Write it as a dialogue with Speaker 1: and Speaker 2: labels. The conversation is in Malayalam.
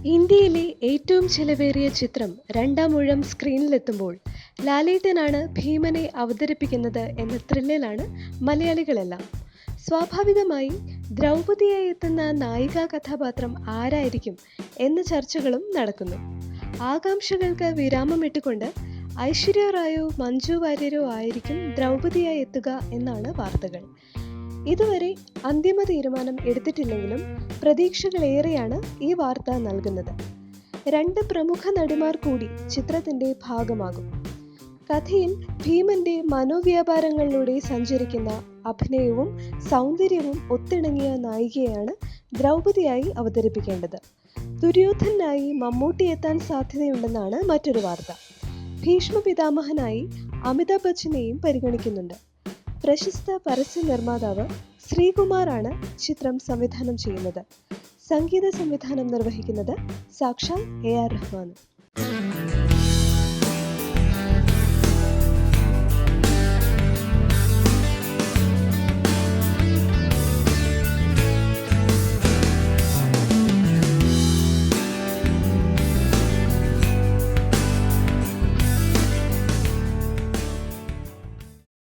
Speaker 1: ഇന്ത്യയിലെ ഏറ്റവും ചെലവേറിയ ചിത്രം രണ്ടാം ഊഴം സ്ക്രീനിലെത്തുമ്പോൾ ലാലേട്ടനാണ് ഭീമനെ അവതരിപ്പിക്കുന്നത് എന്ന ത്രില്ലിലാണ് മലയാളികളെല്ലാം. സ്വാഭാവികമായി ദ്രൗപദിയായി എത്തുന്ന നായികാ കഥാപാത്രം ആരായിരിക്കും എന്ന ചർച്ചകളും നടക്കുന്നു. ആകാംക്ഷകൾക്ക് വിരാമമിട്ടുകൊണ്ട് ഐശ്വര്യ റായോ മഞ്ജു വാര്യരോ ആയിരിക്കും ദ്രൗപദിയായി എത്തുക എന്നാണ് വാർത്തകൾ. ഇതുവരെ അന്തിമ തീരുമാനം എടുത്തിട്ടില്ലെങ്കിലും പ്രതീക്ഷകളേറെയാണ് ഈ വാർത്ത നൽകുന്നത്. രണ്ട് പ്രമുഖ നടിമാർ കൂടി ചിത്രത്തിന്റെ ഭാഗമാകും. കഥയിൽ ഭീമന്റെ മനോവ്യാപാരങ്ങളിലൂടെ സഞ്ചരിക്കുന്ന അഭിനയവും സൗന്ദര്യവും ഒത്തിണങ്ങിയ നായികയാണ് ദ്രൗപദിയായി അവതരിപ്പിക്കേണ്ടത്. ദുര്യോധനായി മമ്മൂട്ടി എത്താൻ സാധ്യതയുണ്ടെന്നാണ് മറ്റൊരു വാർത്ത. ഭീഷ്മ പിതാമഹനായി അമിതാഭ് ബച്ചനെയും പരിഗണിക്കുന്നുണ്ട്. പ്രശസ്ത പരസ്യ നിർമ്മാതാവ് ശ്രീകുമാറാണ് ചിത്രം സംവിധാനം ചെയ്യുന്നത്. സംഗീത സംവിധാനം നിർവഹിക്കുന്നത് സാക്ഷാൽ AR റഹ്മാൻ.